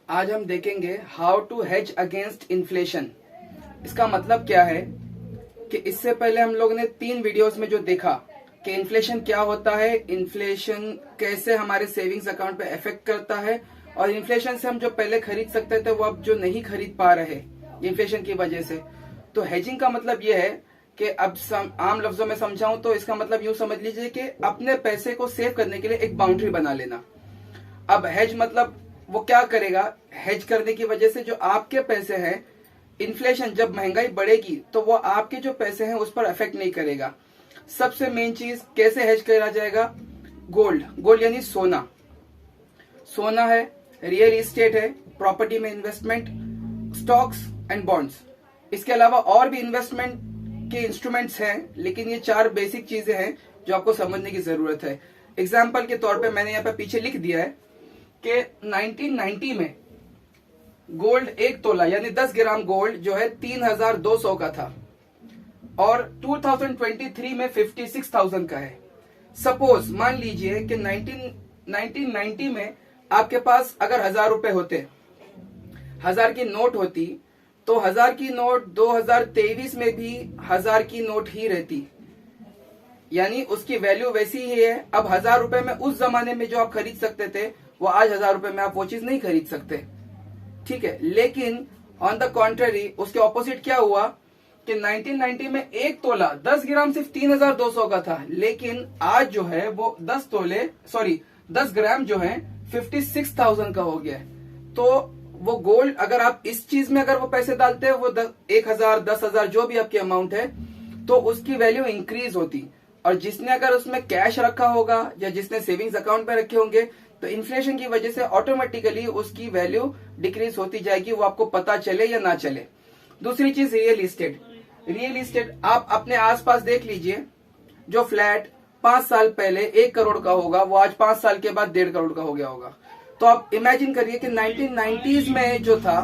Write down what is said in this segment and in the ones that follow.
आज हम देखेंगे how to hedge against inflation. इसका मतलब क्या है कि इससे पहले हम लोग ने 3 वीडियोस में जो देखा कि इन्फ्लेशन क्या होता है, इन्फ्लेशन कैसे हमारे सेविंग्स अकाउंट पे इफेक्ट करता है और इन्फ्लेशन से हम जो पहले खरीद सकते थे वो अब जो नहीं खरीद पा रहे इन्फ्लेशन की वजह से। तो हेजिंग का मतलब ये है कि अब आम लफ्जों में समझाऊं तो इसका मतलब यूं समझ लीजिए कि अपने पैसे को सेव करने के लिए एक बाउंड्री बना लेना। अब हेज मतलब वो क्या करेगा, हेज करने की वजह से जो आपके पैसे हैं, इन्फ्लेशन जब महंगाई बढ़ेगी तो वो आपके जो पैसे हैं उस पर इफेक्ट नहीं करेगा। सबसे मेन चीज कैसे हेज करा जाएगा, गोल्ड यानी सोना। सोना है, रियल इस्टेट है, प्रॉपर्टी में इन्वेस्टमेंट, स्टॉक्स एंड बॉन्ड्स। इसके अलावा और भी इन्वेस्टमेंट के इंस्ट्रूमेंट्स हैं, लेकिन ये 4 बेसिक चीजें हैं जो आपको समझने की जरूरत है। एग्जाम्पल के तौर पे मैंने यहाँ पे पीछे लिख दिया है कि 1990 में गोल्ड 1 तोला यानी 10 ग्राम गोल्ड जो है 3200 का था और 2023 में 56,000 का है। सपोज मान लीजिए कि 1990 में आपके पास अगर 1000 रुपए होते, 1000 की नोट होती, तो 1000 की नोट 2023 में भी 1000 की नोट ही रहती, यानी उसकी वैल्यू वैसी ही है। अब 1000 रुपए में उस जमाने में जो आप खरीद सकते थे वो आज 1000 रुपए में आप वो चीज नहीं खरीद सकते, ठीक है। लेकिन ऑन द कॉन्ट्ररी उसके ऑपोजिट क्या हुआ कि 1990 में 1 तोला 10 ग्राम सिर्फ 3200 का था, लेकिन आज जो है वो 10 ग्राम जो है 56,000 का हो गया है। तो वो गोल्ड अगर आप इस चीज में अगर वो पैसे डालते हैं, वो 1000 10,000 जो भी आपकी अमाउंट है, तो उसकी वैल्यू इंक्रीज होती। और जिसने अगर उसमें कैश रखा होगा या जिसने सेविंग्स अकाउंट पे रखे होंगे, तो इन्फ्लेशन की वजह से ऑटोमेटिकली उसकी वैल्यू डिक्रीज होती जाएगी, वो आपको पता चले या ना चले। दूसरी चीज रियल इस्टेट आप अपने आसपास देख लीजिए, जो फ्लैट 5 साल पहले 1 करोड़ का होगा वो आज 5 साल के बाद 1.5 करोड़ का हो गया होगा। तो आप इमेजिन करिए कि 1990s में जो था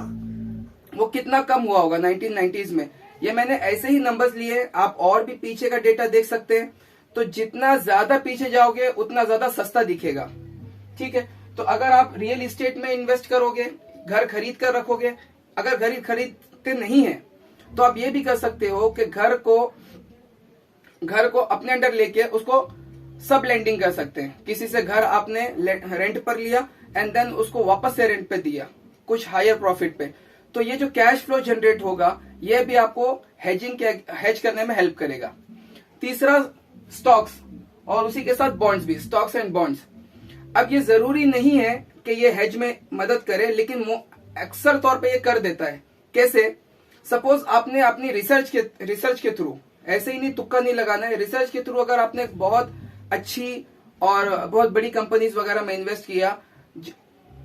वो कितना कम हुआ होगा 1990s में। ये मैंने ऐसे ही नंबर्स लिए, आप और भी पीछे का डेटा देख सकते हैं। तो जितना ज्यादा पीछे जाओगे उतना ज्यादा सस्ता दिखेगा, ठीक है। तो अगर आप रियल इस्टेट में इन्वेस्ट करोगे, घर खरीद कर रखोगे, अगर घर खरीदते नहीं है तो आप ये भी कर सकते हो कि घर को अपने अंडर लेके उसको सब लेंडिंग कर सकते हैं। किसी से घर आपने रेंट पर लिया एंड देन उसको वापस से रेंट पे दिया कुछ हायर प्रॉफिट पे। तो ये जो कैश फ्लो जनरेट होगा ये भी आपको हेज करने में हेल्प करेगा। तीसरा स्टॉक्स और उसी के साथ बॉन्ड्स भी, स्टॉक्स एंड बॉन्ड्स। अब ये जरूरी नहीं है कि ये हेज में मदद करे, लेकिन अक्सर तौर पे ये कर देता है। कैसे? सपोज आपने अपनी रिसर्च के थ्रू, ऐसे ही नहीं, तुक्का नहीं लगाना है, रिसर्च के थ्रू अगर आपने बहुत अच्छी और बहुत बड़ी कंपनीज वगैरह में इन्वेस्ट किया,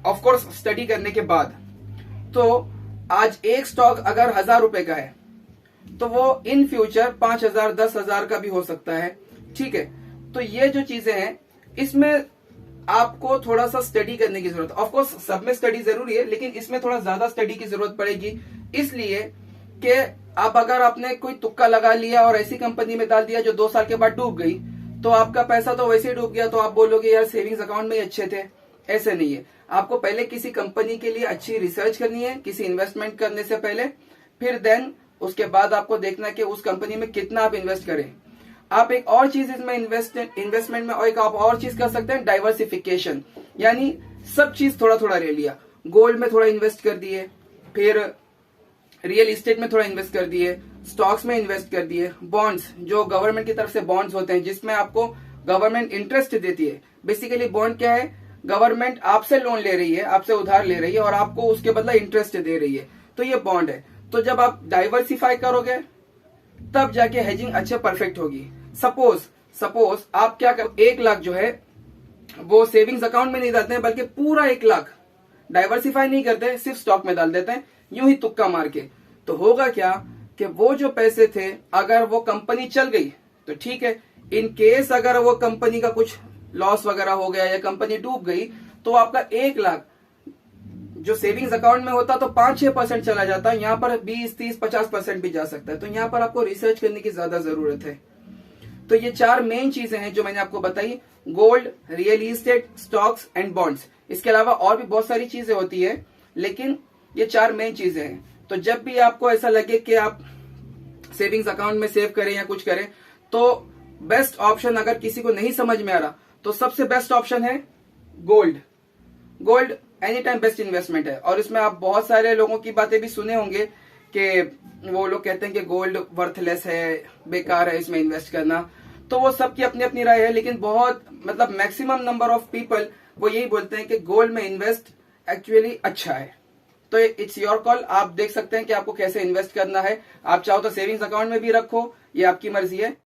ऑफ कोर्स स्टडी करने के बाद, तो आज एक स्टॉक अगर 1000 रुपए का है तो वो इन फ्यूचर 5000 10,000 का भी हो सकता है, ठीक है। तो ये जो चीजें हैं इसमें आपको थोड़ा सा स्टडी करने की जरूरत है। ऑफ कोर्स सब में स्टडी जरूरी है, लेकिन इसमें थोड़ा ज्यादा स्टडी की जरूरत पड़ेगी, इसलिए कि आप अगर आपने कोई तुक्का लगा लिया और ऐसी कंपनी में डाल दिया जो 2 साल के बाद डूब गई, तो आपका पैसा तो वैसे ही डूब गया, तो आप बोलोगे यार सेविंग्स अकाउंट में ही अच्छे थे। ऐसे नहीं है, आपको पहले किसी कंपनी के लिए अच्छी रिसर्च करनी है किसी इन्वेस्टमेंट करने से पहले, फिर देन उसके बाद आपको देखना है कि उस कंपनी में कितना आप इन्वेस्ट करें। आप एक और चीज इसमें इन्वेस्टमेंट में और एक आप और चीज कर सकते हैं, डाइवर्सिफिकेशन, यानी सब चीज थोड़ा थोड़ा ले लिया। गोल्ड में थोड़ा इन्वेस्ट कर दिए, फिर रियल इस्टेट में थोड़ा इन्वेस्ट कर दिए, स्टॉक्स में इन्वेस्ट कर दिए, बॉन्ड्स जो गवर्नमेंट की तरफ से बॉन्ड्स होते हैं जिसमें आपको गवर्नमेंट इंटरेस्ट देती है। बेसिकली बॉन्ड क्या है, गवर्नमेंट आपसे लोन ले रही है, आपसे उधार ले रही है और आपको उसके बदला इंटरेस्ट दे रही है, तो ये बॉन्ड है। तो जब आप डाइवर्सिफाई करोगे तब जाके हेजिंग अच्छे परफेक्ट होगी। सपोज आप क्या कर, 1 लाख जो है वो सेविंग्स अकाउंट में नहीं डालते हैं, बल्कि पूरा 1 लाख डाइवर्सिफाई नहीं करते, सिर्फ स्टॉक में डाल देते हैं यूं ही तुक्का मार के। तो होगा क्या कि वो जो पैसे थे अगर वो कंपनी चल गई तो ठीक है, इन केस अगर वो कंपनी का कुछ लॉस वगैरह हो गया या कंपनी डूब गई, तो आपका 1 लाख जो सेविंग्स अकाउंट में होता तो 5-6% चला जाता है, यहाँ पर 20-30-50% भी जा सकता है। तो यहाँ पर आपको रिसर्च करने की ज्यादा जरूरत है। तो ये 4 मेन चीजें हैं जो मैंने आपको बताई, gold, real estate, stocks and bonds. इसके अलावा और भी बहुत सारी चीजें होती है लेकिन ये 4 मेन चीजें हैं। तो जब भी आपको ऐसा लगे कि आप सेविंग्स अकाउंट में सेव करें या कुछ करें, तो बेस्ट ऑप्शन, अगर किसी को नहीं समझ में आ रहा तो सबसे बेस्ट ऑप्शन है gold. Gold any time best investment है। और इसमें आप बहुत सारे लोगों की बातें भी सुने होंगे कि वो लोग कहते हैं कि गोल्ड वर्थलेस है, बेकार है इसमें इन्वेस्ट करना। तो वो सबकी अपनी अपनी राय है, लेकिन बहुत मतलब मैक्सिमम नंबर ऑफ पीपल वो यही बोलते हैं कि गोल्ड में इन्वेस्ट एक्चुअली अच्छा है। तो इट्स योर कॉल, आप देख सकते हैं कि आपको कैसे इन्वेस्ट करना है। आप चाहो तो सेविंग्स अकाउंट में भी रखो, ये आपकी मर्जी है।